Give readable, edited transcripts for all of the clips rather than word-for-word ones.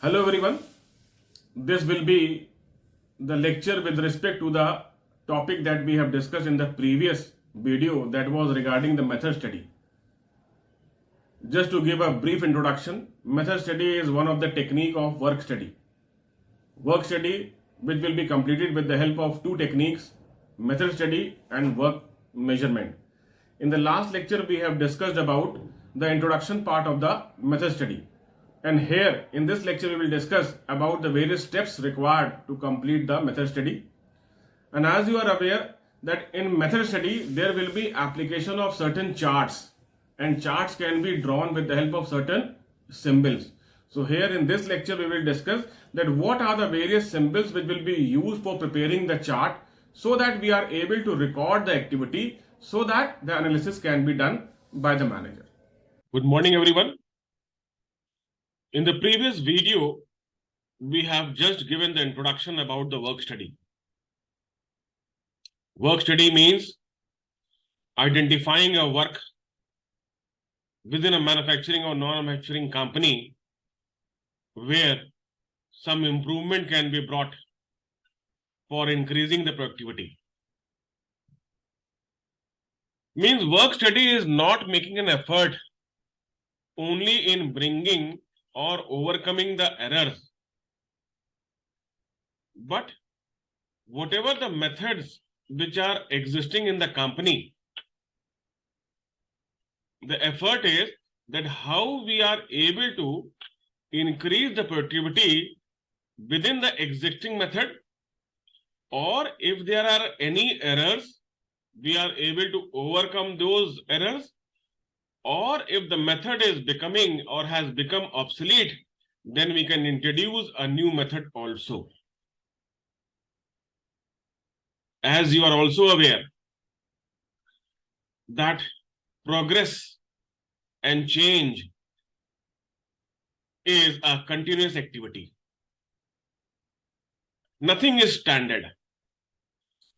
Hello everyone. This will be the lecture with respect to the topic that we have discussed in the previous video, that was regarding the method study. Just to give a brief introduction, method study is one of the technique of work study. Work study which will be completed with the help of two techniques, method study and work measurement. In the last lecture we have discussed about the introduction part of the method study. And here in this lecture we will discuss about the various steps required to complete the method study. And as you are aware that in method study there will be application of certain charts, and charts can be drawn with the help of certain symbols. So here in this lecture we will discuss that what are the various symbols which will be used for preparing the chart, so that we are able to record the activity so that the analysis can be done by the manager. Good morning everyone. In the previous video, we have just given the introduction about the work study. Work study means identifying a work within a manufacturing or non-manufacturing company where some improvement can be brought for increasing the productivity. Means work study is not making an effort only in bringing or overcoming the errors, but whatever the methods which are existing in the company, the effort is that how we are able to increase the productivity within the existing method, or if there are any errors, we are able to overcome those errors, or if the method is becoming or has become obsolete, then we can introduce a new method also. As you are also aware that progress and change is a continuous activity. Nothing is standard.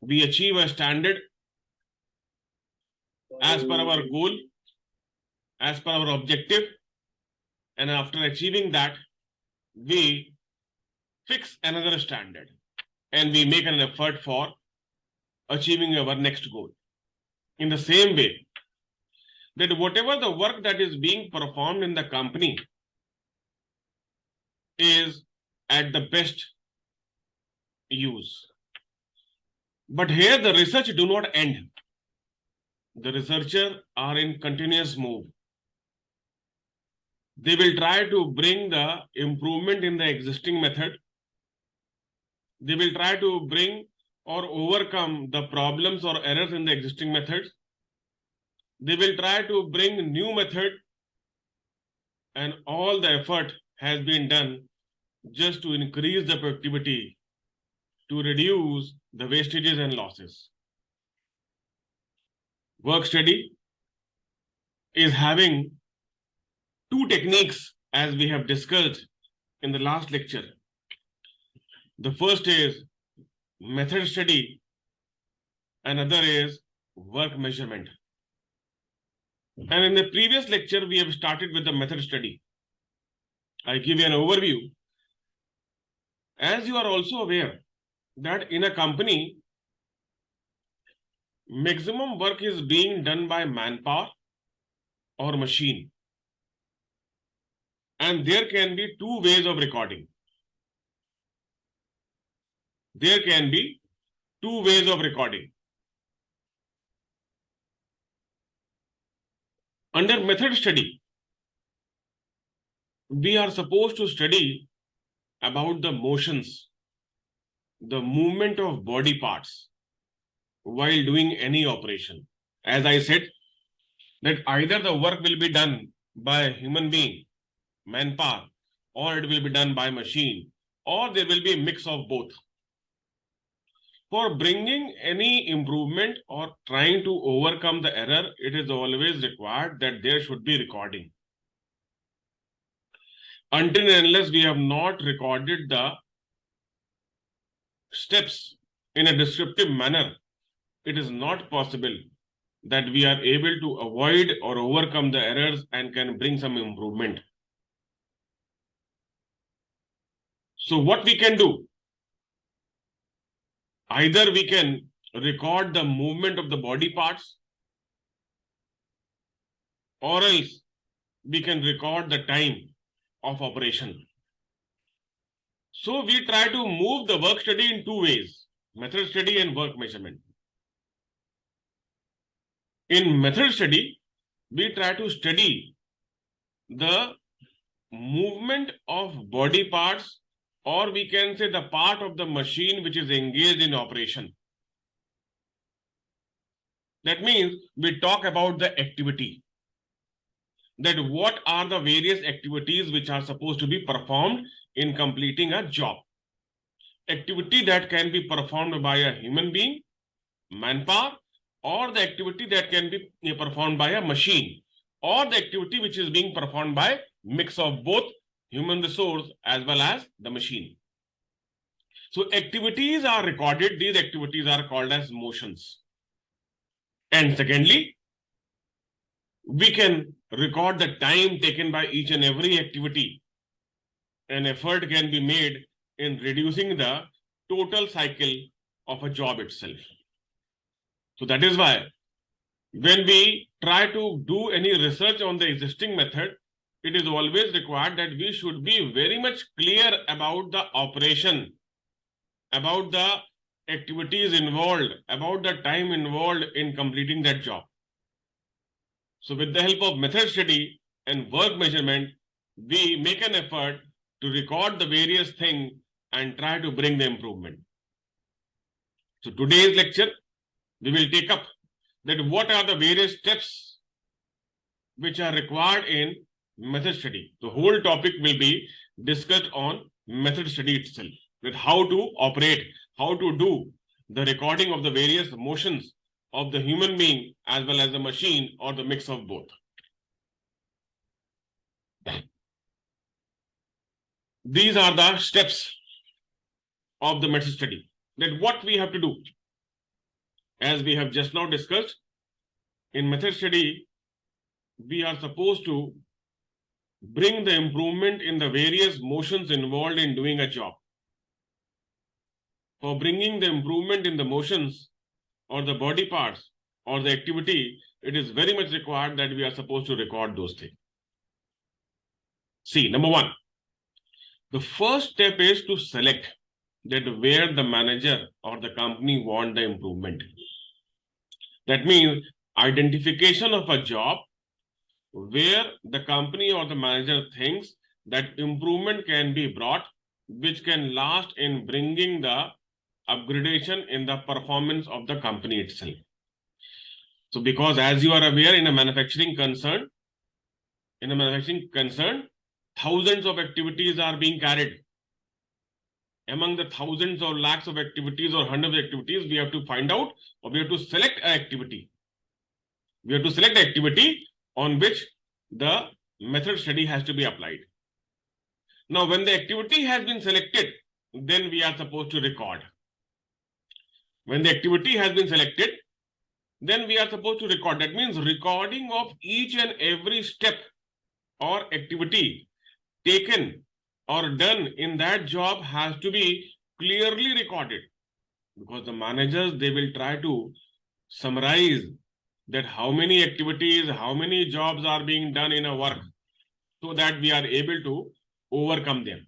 We achieve a standard as per our goal, as per our objective, and after achieving that, we fix another standard and we make an effort for achieving our next goal. In the same way, that whatever the work that is being performed in the company is at the best use. But here the research do not end. The researchers are in continuous move. They will try to bring the improvement in the existing method. They will try to bring or overcome the problems or errors in the existing methods. They will try to bring new method, and all the effort has been done just to increase the productivity, to reduce the wastages and losses. Work study is having two techniques as we have discussed in the last lecture. The first is method study, another is work measurement. And in the previous lecture, we have started with the method study. I give you an overview. As you are also aware that in a company, maximum work is being done by manpower or machine. And there can be two ways of recording. There can be two ways of recording. Under method study, we are supposed to study about the motions, the movement of body parts while doing any operation. As I said, that either the work will be done by a human being, manpower, or it will be done by machine, or there will be a mix of both. For bringing any improvement or trying to overcome the error, it is always required that there should be recording. Until and unless we have not recorded the steps in a descriptive manner, it is not possible that we are able to avoid or overcome the errors and can bring some improvement. So what we can do, either we can record the movement of the body parts, or else we can record the time of operation. So we try to move the work study in two ways: method study and work measurement. In method study, we try to study the movement of body parts, or we can say the part of the machine which is engaged in operation. That means we talk about the activity, that what are the various activities which are supposed to be performed in completing a job. Activity that can be performed by a human being, manpower, or the activity that can be performed by a machine, or the activity which is being performed by mix of both human resource as well as the machine. So activities are recorded. These activities are called as motions. And secondly, we can record the time taken by each and every activity. An effort can be made in reducing the total cycle of a job itself. So that is why when we try to do any research on the existing method, it is always required that we should be very much clear about the operation, about the activities involved, about the time involved in completing that job. So with the help of method study and work measurement, we make an effort to record the various things and try to bring the improvement. So today's lecture, we will take up that what are the various steps which are required in method study. The whole topic will be discussed on method study itself, that how to operate, how to do the recording of the various motions of the human being as well as the machine, or the mix of both. These are the steps of the method study, that what we have to do. As we have just now discussed, in method study, we are supposed to bring the improvement in the various motions involved in doing a job. For bringing the improvement in the motions or the body parts or the activity, it is very much required that we are supposed to record those things. See, number one, the first step is to select that where the manager or the company want the improvement. That means identification of a job where the company or the manager thinks that improvement can be brought, which can last in bringing the upgradation in the performance of the company itself. So because as you are aware, in a manufacturing concern, thousands of activities are being carried. Among the thousands or lakhs of activities or hundreds of activities, we have to find out, or we have to select an activity. We have to select the activity on which the method study has to be applied. Now, when the activity has been selected, then we are supposed to record. When the activity has been selected, then we are supposed to record. That means recording of each and every step or activity taken or done in that job has to be clearly recorded, because the managers, they will try to summarize that how many activities, how many jobs are being done in a work, so that we are able to overcome them.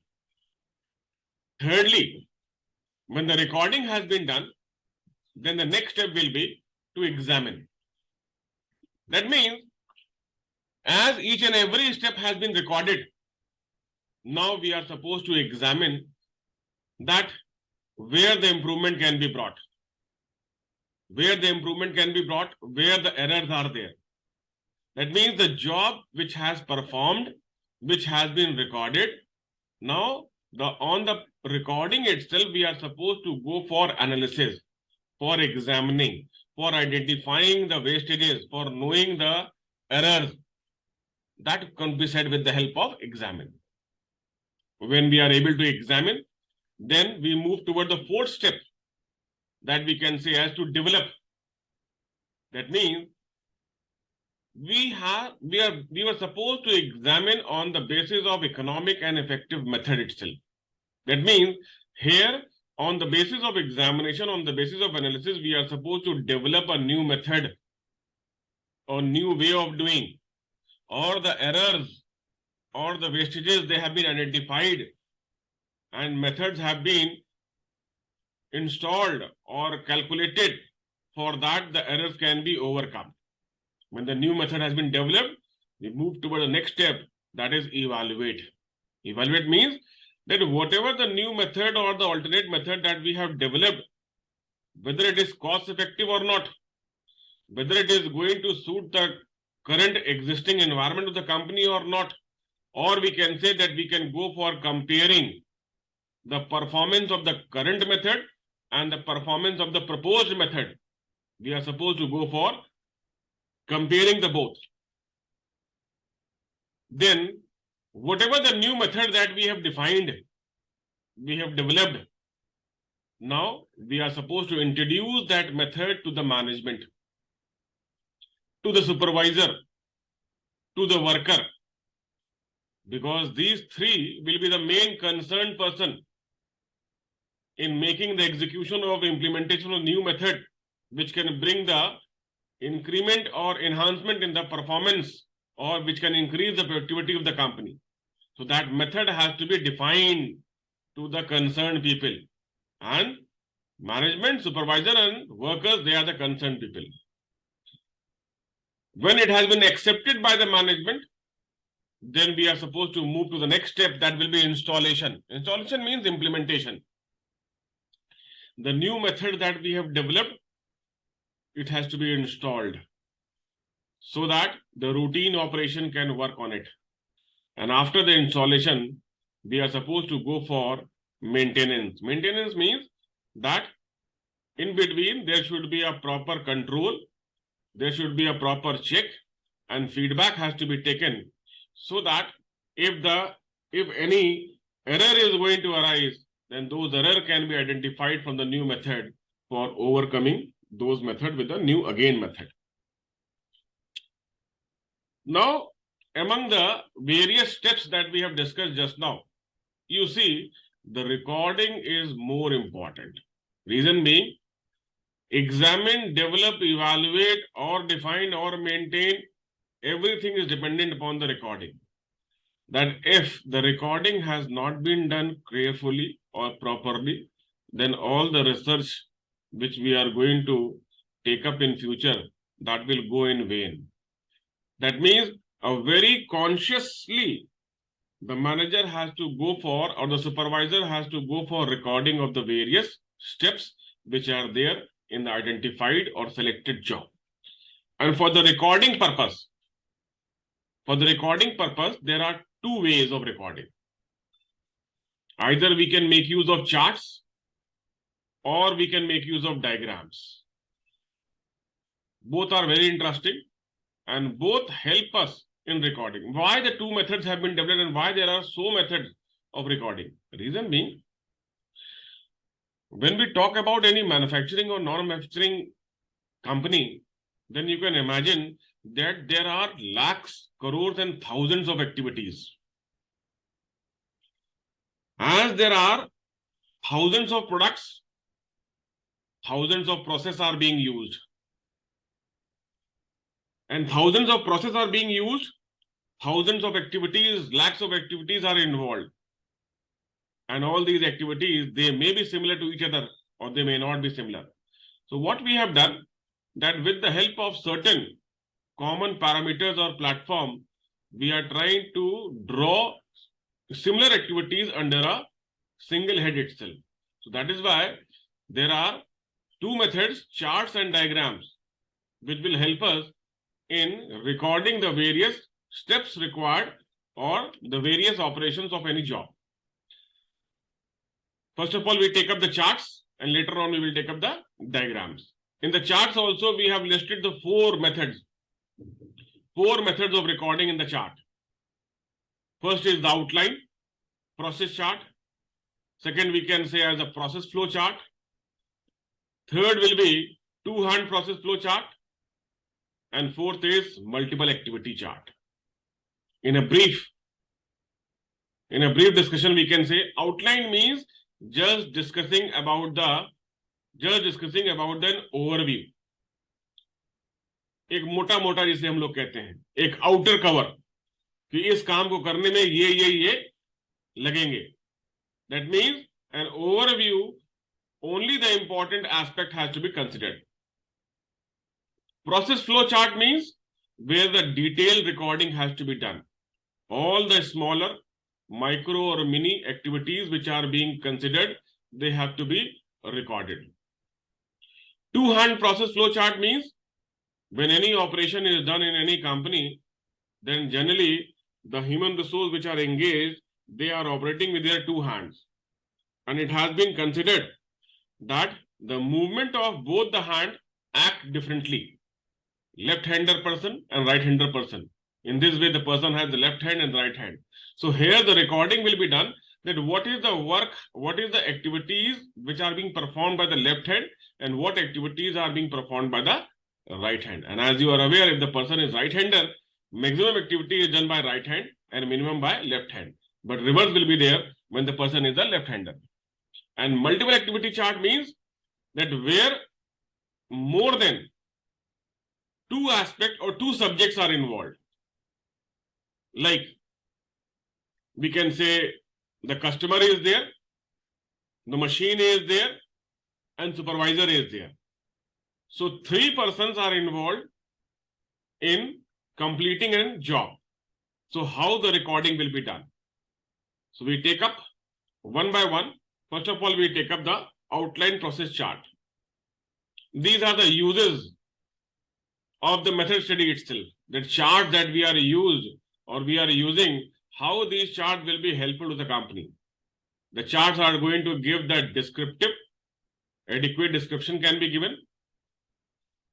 Thirdly, when the recording has been done, then the next step will be to examine. That means as each and every step has been recorded, now we are supposed to examine that where the improvement can be brought. Where the improvement can be brought, where the errors are there. That means the job which has performed, which has been recorded, now on the recording itself, we are supposed to go for analysis, for examining, for identifying the wastages, for knowing the errors. That can be said with the help of examine. When we are able to examine, then we move toward the fourth step, that we can say as to develop. That means we were supposed to examine on the basis of economic and effective method itself. That means here, on the basis of examination, on the basis of analysis, we are supposed to develop a new method or new way of doing, or the errors or the wastages, they have been identified and methods have been installed or calculated. For that, the errors can be overcome. When the new method has been developed, we move toward the next step, that is evaluate. Evaluate means that whatever the new method or the alternate method that we have developed, whether it is cost effective or not, whether it is going to suit the current existing environment of the company or not, or we can say that we can go for comparing the performance of the current method and the performance of the proposed method. We are supposed to go for comparing the both. Then, whatever the new method that we have defined, we have developed, now we are supposed to introduce that method to the management, to the supervisor, to the worker, because these three will be the main concerned person in making the execution of implementation of new method, which can bring the increment or enhancement in the performance, or which can increase the productivity of the company. So that method has to be defined to the concerned people, and management, supervisor and workers, they are the concerned people. When it has been accepted by the management, then we are supposed to move to the next step, that will be installation. Installation means implementation. The new method that we have developed, it has to be installed so that the routine operation can work on it. And after the installation, we are supposed to go for maintenance. Maintenance means that in between there should be a proper control, there should be a proper check, and feedback has to be taken, so that if any error is going to arise, then those errors can be identified from the new method for overcoming those methods with the new again method. Now, among the various steps that we have discussed just now, you see the recording is more important. Reason being, examine, develop, evaluate, or define or maintain, everything is dependent upon the recording. That if the recording has not been done carefully or properly, then all the research which we are going to take up in future, that will go in vain. That means a very consciously the manager has to go for, or the supervisor has to go for recording of the various steps which are there in the identified or selected job. And for the recording purpose, there are two ways of recording. Either we can make use of charts or we can make use of diagrams. Both are very interesting and both help us in recording. Why the two methods have been developed and why there are so methods of recording? Reason being, when we talk about any manufacturing or non-manufacturing company, then you can imagine that there are lakhs, crores and thousands of activities. As there are thousands of products, thousands of processes are being used. And thousands of processes are being used, thousands of activities, lakhs of activities are involved. And all these activities, they may be similar to each other or they may not be similar. So what we have done, that with the help of certain common parameters or platform, we are trying to draw similar activities under a single head itself. So that is why there are two methods, charts and diagrams, which will help us in recording the various steps required or the various operations of any job. First of all, we take up the charts and later on we will take up the diagrams. In the charts also, we have listed the four methods of recording in the chart. First is the outline, process chart. Second, we can say as a process flow chart. Third will be two-hand process flow chart. And fourth is multiple activity chart. In a brief, In a brief discussion, we can say outline means just discussing about the overview. एक मोटा मोटा जिसे हम लोग कहते हैं, एक outer cover कि इस काम को करने में ये लगेंगे. That means an overview, only the important aspect has to be considered. Process flow chart means where the detailed recording has to be done. All the smaller, micro or mini activities which are being considered, they have to be recorded. Two-hand process flow chart means when any operation is done in any company, then generally the human resource which are engaged, they are operating with their two hands. And it has been considered that the movement of both the hand act differently. Left-hander person and right-hander person. In this way, the person has the left hand and the right hand. So here the recording will be done that what is the work, what is the activities which are being performed by the left hand and what activities are being performed by the right hand. And as you are aware, if the person is right-hander, maximum activity is done by right hand and minimum by left hand. But reverse will be there when the person is the left-hander. And multiple activity chart means that where more than two aspects or two subjects are involved. Like we can say the customer is there, the machine is there, and supervisor is there. So three persons are involved in completing a job. So how the recording will be done? So we take up one by one. First of all, we take up the outline process chart. These are the uses of the method study itself. The chart that we are using, how these charts will be helpful to the company. The charts are going to give that descriptive, adequate description can be given.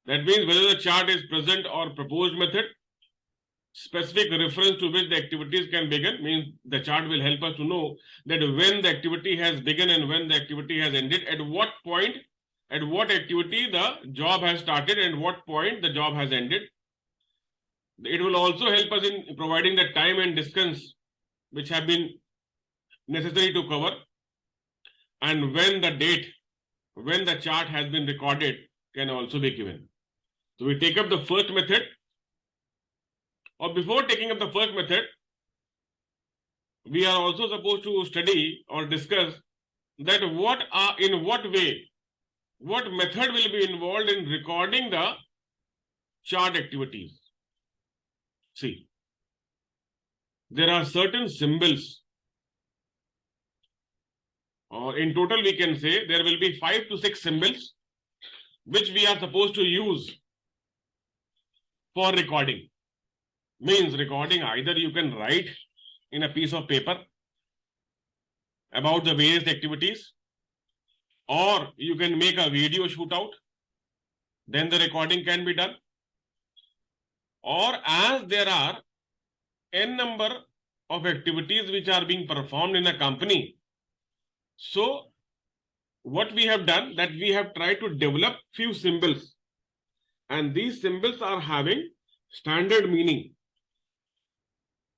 That means whether the chart is present or proposed method, specific reference to which the activities can begin, means the chart will help us to know that when the activity has begun and when the activity has ended, at what point, at what activity the job has started and what point the job has ended. It will also help us in providing the time and distance which have been necessary to cover, and when the date, when the chart has been recorded can also be given. So we take up the first method. Or before taking up the first method, we are also supposed to study or discuss that in what way, what method will be involved in recording the chart activities. See, there are certain symbols, or in total we can say there will be 5 to 6 symbols which we are supposed to use for recording. Means recording, either you can write in a piece of paper about the various activities, or you can make a video shootout, then the recording can be done. Or as there are n number of activities which are being performed in a company, so what we have done, that we have tried to develop few symbols, and these symbols are having standard meaning.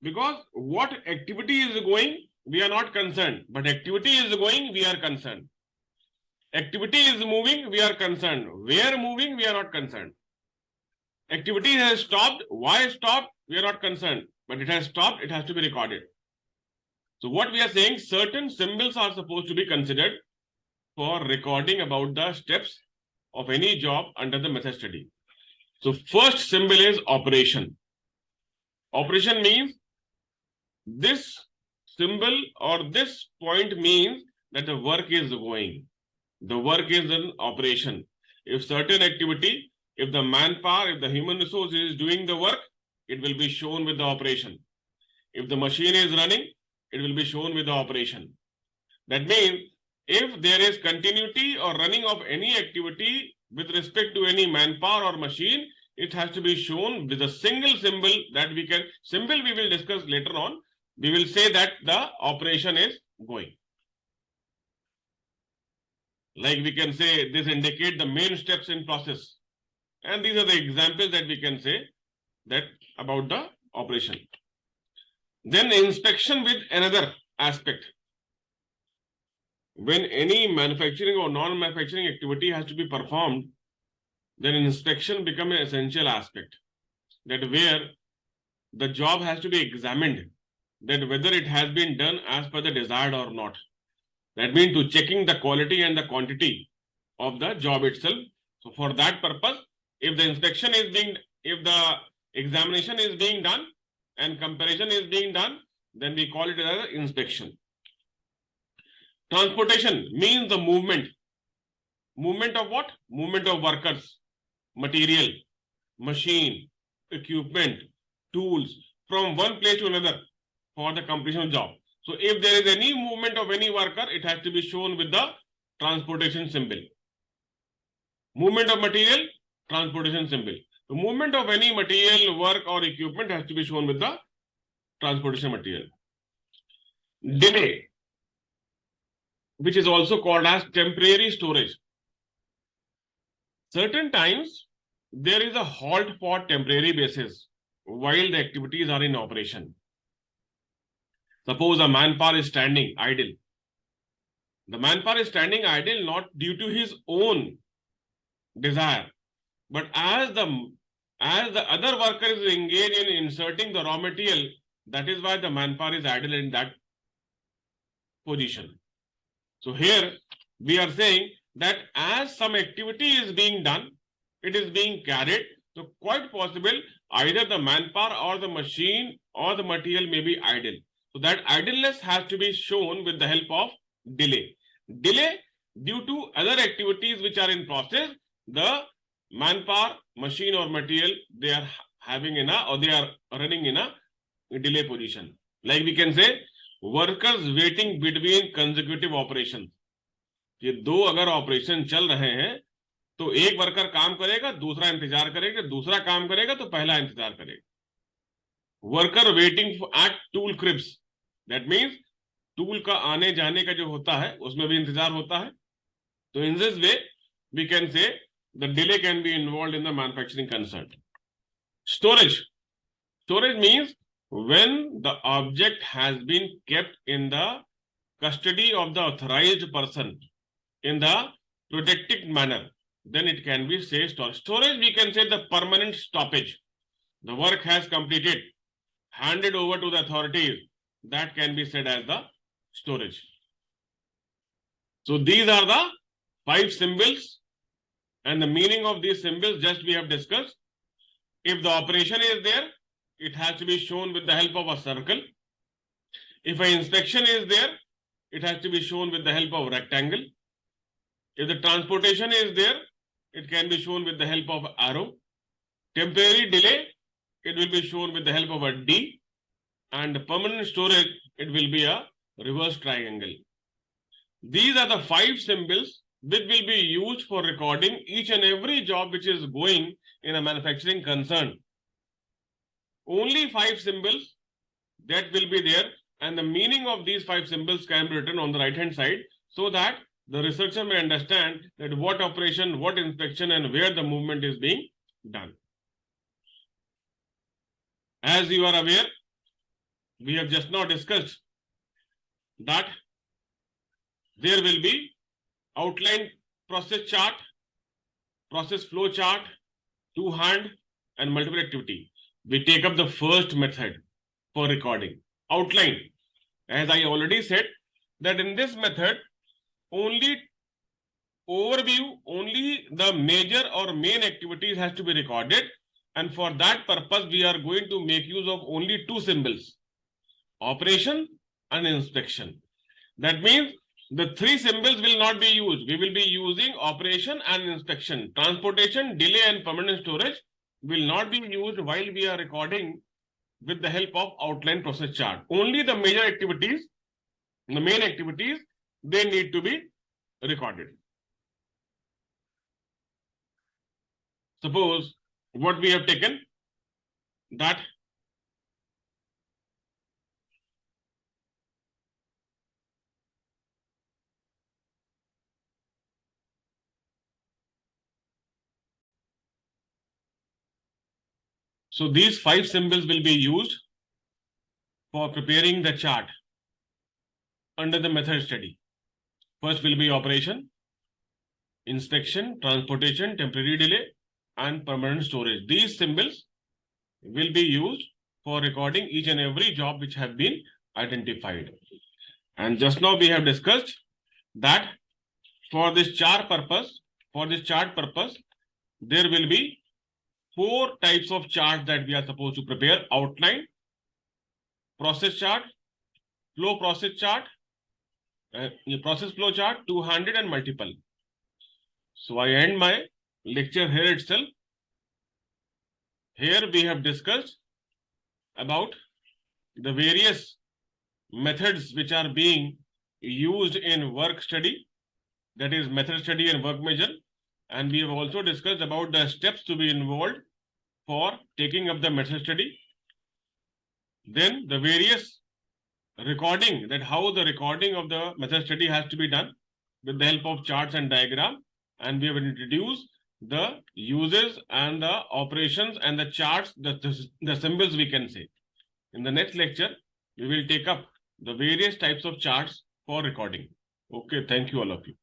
Because what activity is going, we are not concerned, but activity is going, we are concerned. Activity is moving, we are concerned. Where moving, we are not concerned. Activity has stopped, why stopped, we are not concerned, but it has stopped, it has to be recorded. So what we are saying, certain symbols are supposed to be considered for recording about the steps of any job under the method study. So first symbol is operation. Operation means this symbol or this point means that the work is going. The work is in operation. If certain activity, if the manpower, if the human resource is doing the work, it will be shown with the operation. If the machine is running, it will be shown with the operation. That means if there is continuity or running of any activity with respect to any manpower or machine, it has to be shown with a single symbol that we can, symbol we will discuss later on. We will say that the operation is going. Like we can say this indicate the main steps in process. And these are the examples that we can say that about the operation. Then inspection with another aspect. When any manufacturing or non-manufacturing activity has to be performed, then inspection becomes an essential aspect. That where the job has to be examined, that whether it has been done as per the desired or not. That means to checking the quality and the quantity of the job itself. So for that purpose, if the examination is being done and comparison is being done, then we call it as inspection. Transportation means the movement. Movement of what? Movement of workers, material, machine, equipment, tools from one place to another for the completion of job. So if there is any movement of any worker, it has to be shown with the transportation symbol. Movement of material, transportation symbol. The movement of any material, work or equipment has to be shown with the transportation material. Delay, which is also called as temporary storage. Certain times there is a halt for temporary basis while the activities are in operation. Suppose a manpower is standing idle. The manpower is standing idle not due to his own desire, but as the other worker is engaged in inserting the raw material, that is why the manpower is idle in that position. So here we are saying that as some activity is being done, it is being carried, so quite possible either the manpower or the machine or the material may be idle. So that idleness has to be shown with the help of delay. Delay due to other activities which are in process, the manpower, machine or material, they are having in a, or they are running in a delay position. Like we can say, workers waiting between consecutive operations. ये दो अगर operation चल रहे हैं तो एक worker काम करेगा, दूसरा इंतजार करेगा, दूसरा काम करेगा तो पहला इंतजार करेगा. Worker waiting eight tool cribs, that means tool का आने जाने का जो होता है उसमें भी इंतजार होता है. तो in this way we can say the delay can be involve in the manufacturing concern. Storage. Storage means when the object has been kept in the custody of the authorized person in the protected manner, then it can be say storage. Storage we can say the permanent stoppage. The work has completed, handed over to the authorities, that can be said as the storage. So these are the 5 symbols and the meaning of these symbols just we have discussed. If the operation is there, it has to be shown with the help of a circle. If an inspection is there, it has to be shown with the help of a rectangle. If the transportation is there, it can be shown with the help of arrow. Temporary delay, it will be shown with the help of a D. And permanent storage, it will be a reverse triangle. These are the 5 symbols which will be used for recording each and every job which is going in a manufacturing concern. Only 5 symbols that will be there, and the meaning of these 5 symbols can be written on the right hand side so that the researcher may understand that what operation, what inspection and where the movement is being done. As you are aware, we have just now discussed that there will be outline process chart, process flow chart, 2-hand and multiple activity. We take up the first method for recording. Outline. As I already said, that in this method, only overview, only the major or main activities has to be recorded. And for that purpose, we are going to make use of only 2 symbols, operation and inspection. That means the 3 symbols will not be used. We will be using operation and inspection. Transportation, delay and permanent storage will not be used while we are recording with the help of outline process chart. Only the major activities, the main activities, they need to be recorded. Suppose what we have taken, that so these 5 symbols will be used for preparing the chart. under the method study. First will be operation, inspection, transportation, temporary delay, and permanent storage. These symbols will be used for recording each and every job which have been identified. And just now we have discussed that for this chart purpose, there will be 4 types of charts that we are supposed to prepare: outline, process chart, flow process chart, process flow chart, two-handed and multiple. So I end my lecture here itself. Here we have discussed about the various methods which are being used in work study, that is method study and work measure, and we have also discussed about the steps to be involved for taking up the method study. Then the various recording, that how the recording of the method study has to be done with the help of charts and diagram, and we have introduced the uses and the operations and the charts, the symbols we can say. In the next lecture, we will take up the various types of charts for recording. Okay, thank you all of you.